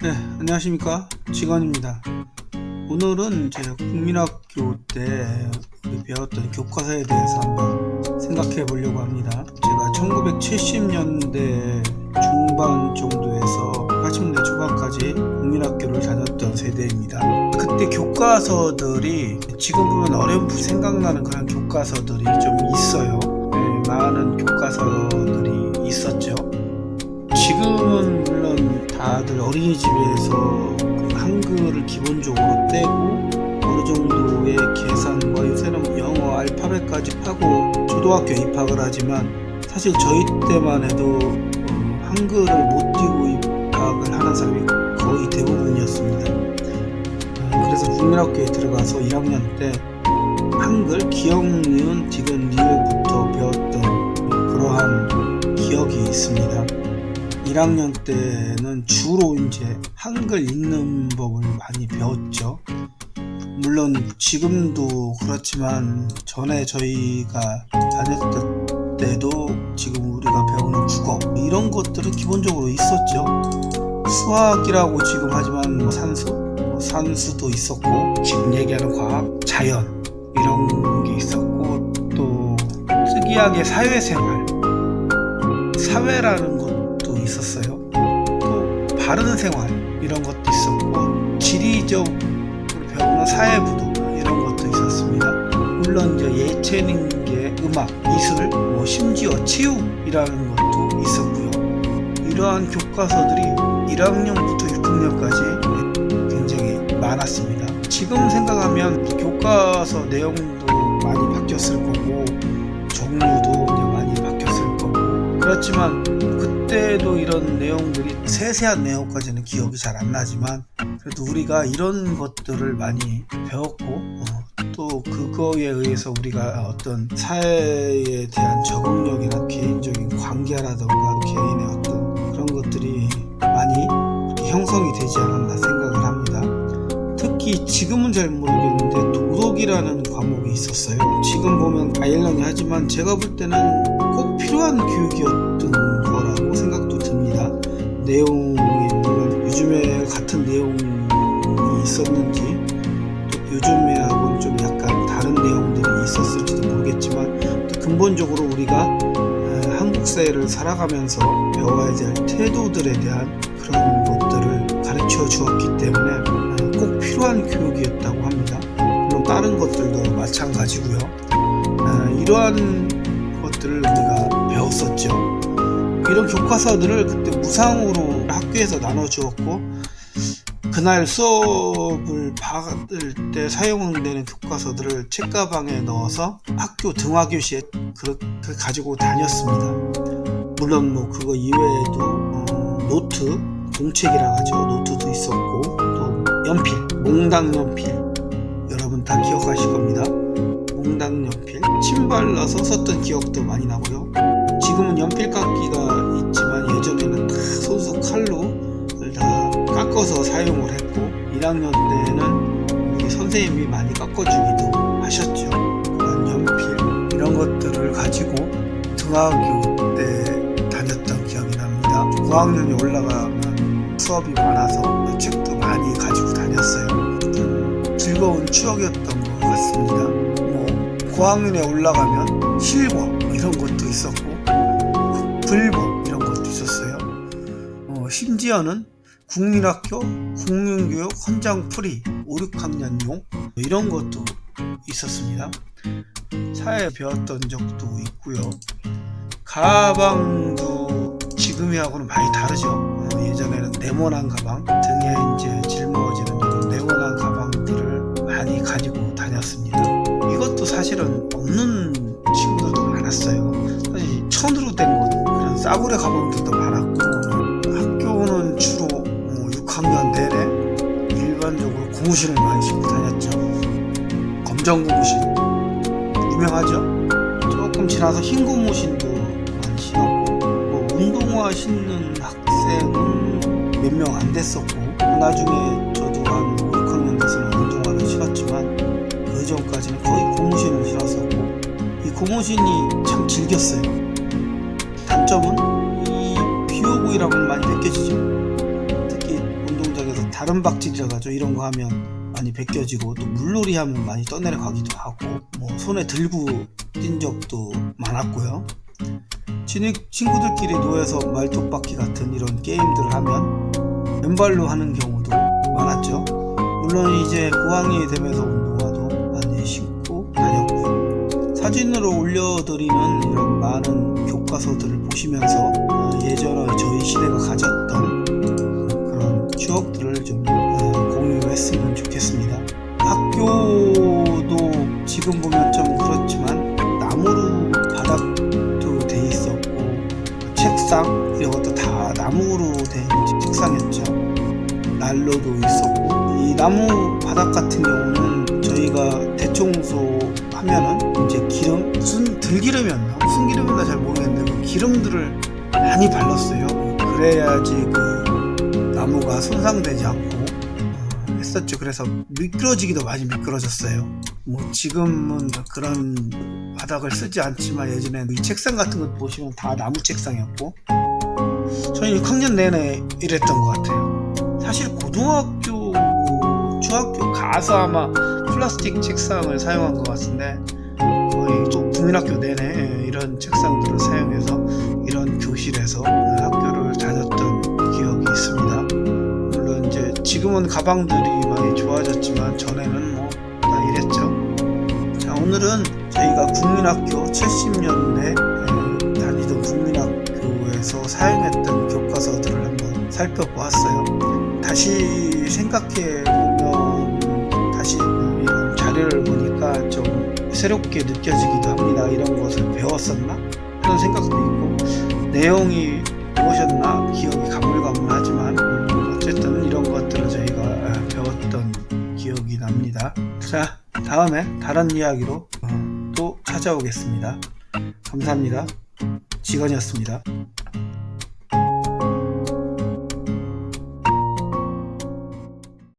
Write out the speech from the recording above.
네, 안녕하십니까. 직원입니다. 오늘은 제가 국민학교 때 우리 배웠던 교과서에 대해서 한번 생각해 보려고 합니다. 제가 1970년대 중반 정도에서 80년대 초반까지 국민학교를 다녔던 세대입니다. 그때 교과서들이 지금 보면 어렴풋 생각나는 그런 교과서들이 좀 있어요. 네, 많은 교과서들이 있었죠. 지금은 물론 다들 어린이집에서 그 한글을 기본적으로 떼고 어느 정도의 계산과 요새는 영어 알파벳까지 하고 초등학교 입학을 하지만 사실 저희 때만 해도 한글을 못 띄고 입학을 하는 사람이 거의 대부분이었습니다. 그래서 국민학교에 들어가서 1학년 때 한글 기역, 니은, 디귿, 리을부터 배웠던 그러한 기억이 있습니다. 1학년 때는 주로 이제 한글 읽는 법을 많이 배웠죠. 물론 지금도 그렇지만 전에 저희가 다녔을 때도 지금 우리가 배우는 국어 이런 것들은 기본적으로 있었죠. 수학이라고 지금 하지만 산수도 있었고 지금 얘기하는 과학, 자연 이런 게 있었고 또 특이하게 사회생활, 사회라는 것도 있었어요. 또 바른 생활 이런 것도 있었고 지리적으로 배우는 사회부도 이런 것도 있었습니다. 물론 이제 예체능계, 음악, 미술, 심지어 체육이라는 것도 있었고요. 이러한 교과서들이 1학년부터 6학년까지 굉장히 많았습니다. 지금 생각하면 교과서 내용도 많이 바뀌었을 거고 종류도 이제 많이 바뀌었을 거고 그렇지만 그때도 이런 내용들이 세세한 내용까지는 기억이 잘 안 나지만 그래도 우리가 이런 것들을 많이 배웠고 또 그거에 의해서 우리가 어떤 사회에 대한 적응력이나 개인적인 관계라든가 개인의 어떤 그런 것들이 많이 형성이 되지 않았나 생각을 합니다. 특히 지금은 잘 모르겠는데 도덕이라는 과목이 있었어요. 지금 보면 아이러니 하지만 제가 볼 때는 꼭 필요한 교육이었던 거라고 생각도 듭니다. 내용이 물론 요즘에 같은 내용이 있었는지 또 요즘에하고는 좀 약간 다른 내용들이 있었을지도 모르겠지만 또 근본적으로 우리가 한국 사회를 살아가면서 배워야 될 태도들에 대한 그런 것들을 가르쳐 주었기 때문에 꼭 필요한 교육이었다고 합니다. 물론 다른 것들도 마찬가지고요. 이러한 것들을 우리가 배웠었죠. 이런 교과서들을 그때 무상으로 학교에서 나눠주었고 그날 수업을 받을 때 사용되는 교과서들을 책가방에 넣어서 학교 등하교시에 그렇게 가지고 다녔습니다. 물론 그거 이외에도 노트, 공책이라 하죠. 노트도 있었고 또 연필, 몽당 연필 여러분 다 기억하실 겁니다. 몽당 연필 침 발라서 썼던 기억도 많이 나고요. 지금은 연필깎이가 있지만 예전에는 다 손수 칼로 다 깎아서 사용을 했고 1학년 때는 우리 선생님이 많이 깎아주기도 하셨죠. 그런 연필 이런 것들을 가지고 등하교 때 다녔던 기억이 납니다. 고학년이 올라가면 수업이 많아서 책도 많이 가지고 다녔어요. 좀 즐거운 추억이었던 것 같습니다. 고학년에 올라가면 실버 이런 것도 있었고 불법 이런 것도 있었어요. 심지어는 국민학교, 국민교육, 헌장풀이, 5, 6학년용 이런 것도 있었습니다. 사회 배웠던 적도 있고요. 가방도 지금하고는 많이 다르죠. 예전에는 네모난 가방, 등에 이제 짊어지는 이런 네모난 가방들을 많이 가지고 다녔습니다. 이것도 사실은 없는 친구들도 많았어요. 사실 천으로 된 것, 그런 싸구려 가방들도 많았고 학교는 주로 6학년 내내 일반적으로 고무신을 많이 신고 다녔죠. 검정 고무신 유명하죠. 조금 지나서 흰 고무신도 많이 신었고 운동화 신는 학생은 몇 명 안 됐었고 나중에 저도 한 5, 6학년 돼서는 운동화를 신었지만 그 전까지는 거의 고무신을 신었었고 이 고무신이 참 즐겼어요. 단점은 이 비 오고 이러면 많이 벗겨지죠. 특히 운동장 다른 박질이라 가지고 이런 거 하면 많이 벗겨지고, 또 물놀이 하면 많이 떠내려가기도 하고, 뭐 손에 들고 뛴 적도 많았고요. 친구들끼리 놓여서 말뚝박기 같은 이런 게임들을 하면 맨발로 하는 경우도 많았죠. 물론 이제 고학년이 되면서 운동화도 많이 신고 다녔고요. 사진으로 올려드리는 이런 많은 교과서들을 보시면서 예전에 저희 시대가 가졌던 그런 추억들을 좀 공유했으면 좋겠습니다. 학교도 지금 보면 좀 그렇지만 나무로 바닥도 돼 있었고, 책상 이런 것도 다 나무로 된 책상이었죠. 난로도 있었고, 이 나무 바닥 같은 경우는 저희가 대청소 하면은 이제 기름, 무슨 들기름이었나? 무슨 기름이었나 잘 모르겠는데 그 기름들을 많이 발랐어요. 그래야지 그 나무가 손상되지 않고 했었죠. 그래서 미끄러지기도 많이 미끄러졌어요. 뭐 지금은 그런 바닥을 쓰지 않지만 예전에는 이 책상 같은 것 보시면 다 나무 책상이었고, 저희 6학년 내내 이랬던 것 같아요. 사실 고등학교, 중학교 가서 아마 플라스틱 책상을 사용한 것 같은데, 거의 또 국민학교 내내 이런 책상들을 사용해서 이런 교실에서 학교를 다녔던 기억이 있습니다. 물론 이제 지금은 가방들이 많이 좋아졌지만 전에는 뭐 다 이랬죠. 자, 오늘은 저희가 국민학교 70년대 다니던 국민학교에서 사용했던 교과서들을 한번 살펴보았어요. 다시 생각해보면 다시 이런 자료를 보니까 좀 새롭게 느껴지기도 합니다. 이런 것을 배웠었나? 그런 생각도 있고, 내용이 무엇이었나 기억이 가물가물하지만 어쨌든 이런 것들을 저희가 배웠던 기억이 납니다. 자, 다음에 다른 이야기로 또 찾아오겠습니다. 감사합니다. 지건이었습니다.